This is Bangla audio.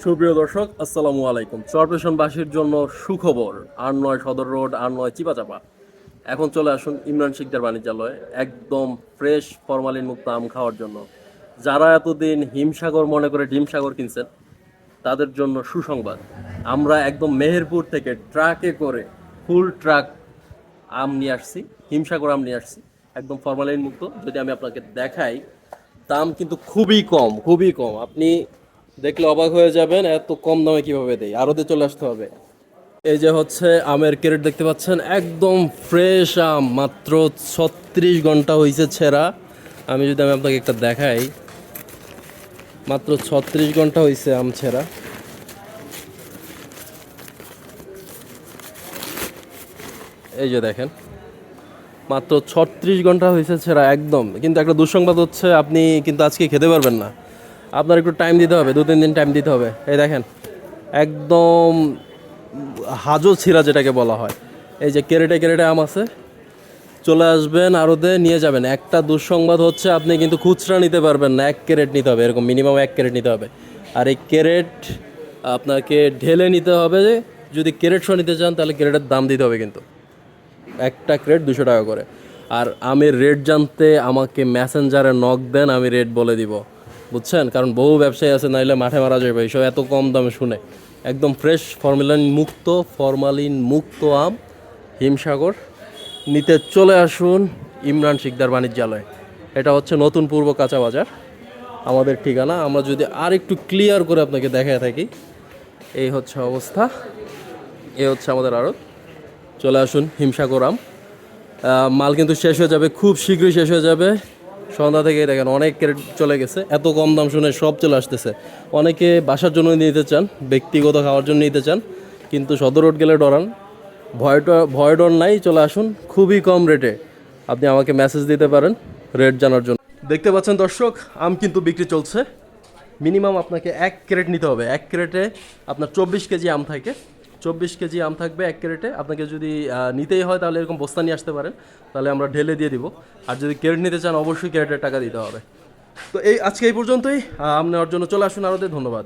সুপ্রিয় দর্শক, আসসালামু আলাইকুম। চরপেশনবাসীর জন্য সুখবর। আর ৯ সদর রোড, আর ৯ চিপাচাপা। এখন চলে আসুন ইমরান শিকদার বাণিজ্যালয়ে, একদম ফ্রেশ ফরমালিন মুক্ত আম খাওয়ার জন্য। যারা এতদিন হিমসাগর মনে করে ডিমসাগর কিনছেন, তাদের জন্য সুসংবাদ। আমরা একদম মেহেরপুর থেকে ট্রাকে করে ফুল ট্রাক আম নিয়ে আসছি, হিমসাগর আম নিয়ে আসছি, একদম ফরমালিন মুক্ত। যদি আমি আপনাকে দেখাই, দাম কিন্তু খুবই কম, খুবই কম। আপনি দেখলে অবাক হয়ে যাবেন এত কম দামে কিভাবে দেয়। আরতে চলে আসতে হবে। এই যে হচ্ছে আমের ক্যারেট দেখতে পাচ্ছেন, একদম ফ্রেশ আম, মাত্র 36 ঘন্টা হয়েছে ছেঁড়া। আমি আপনাকে একটা দেখাই, মাত্র 36 ঘন্টা হয়েছে আম ছেঁড়া। এই যে দেখেন, মাত্র 36 ঘন্টা হয়েছে ছেঁড়া একদম। কিন্তু একটা দুঃসংবাদ হচ্ছে, আপনি কিন্তু আজকে খেতে পারবেন না। আপনার একটু টাইম দিতে হবে, 2-3 দিন টাইম দিতে হবে। এই দেখেন, একদম হাজো ছিঁড়া যেটাকে বলা হয়। এই যে কেরেটে কেরেটে আম আছে, চলে আসবেন আরতে নিয়ে যাবেন। একটা দুঃসংবাদ হচ্ছে, আপনি কিন্তু খুচরা নিতে পারবেন না, 1 ক্যারেট নিতে হবে, এরকম মিনিমাম 1 ক্যারেট নিতে হবে। আর এই ক্যারেট আপনাকে ঢেলে নিতে হবে। যদি ক্যারেট সহ নিতে চান তাহলে ক্যারেটের দাম দিতে হবে, কিন্তু একটা ক্যারেট 200 টাকা করে। আর আমের রেট জানতে আমাকে মেসেঞ্জারে নক দেন, আমি রেট বলে দিব, বুঝছেন? কারণ বহু ব্যবসায়ী আছে, নাইলে মাঠে মারা যাবে এইসব এত কম দামে শুনে। একদম ফ্রেশ ফরমালিন মুক্ত আম হিমসাগর নিতে চলে আসুন ইমরান শিকদার বাণিজ্যালয়। এটা হচ্ছে নতুন পূর্ব কাঁচা বাজার আমাদের ঠিকানা। আমরা যদি আর একটু ক্লিয়ার করে আপনাকে দেখায় থাকি, এই হচ্ছে অবস্থা, এই হচ্ছে আমাদের আড়ত। চলে আসুন হিমসাগর আম। মাল কিন্তু শেষ হয়ে যাবে, খুব শীঘ্রই শেষ হয়ে যাবে। সন্ধ্যা থেকে দেখেন অনেক ক্যারেট চলে গেছে। এত কম দাম শুনে সব চলে আসতেছে। অনেকে বাসার জন্য নিতে চান, ব্যক্তিগত খাওয়ার জন্য নিতে চান, কিন্তু সদর রোড গেলে ডরান। ভয় ডর নাই, চলে আসুন খুবই কম রেটে। আপনি আমাকে মেসেজ দিতে পারেন রেট জানার জন্য। দেখতে পাচ্ছেন দর্শক, আম কিন্তু বিক্রি চলছে। মিনিমাম আপনাকে 1 ক্যারেট নিতে হবে। 1 ক্যারেটে আপনার 24 কেজি আম থাকে। 24 কেজি আম থাকবে 1 ক্যারেটে। আপনাকে যদি নিতেই হয় তাহলে এরকম বস্তা নিয়ে আসতে পারেন, তাহলে আমরা ঢেলে দিয়ে দিব। আর যদি ক্যারেট নিতে চান, অবশ্যই ক্যারেটের টাকা দিতে হবে। তো আজকে এই পর্যন্তই। আম নেওয়ার জন্য চলে আসুন আরতে। ধন্যবাদ।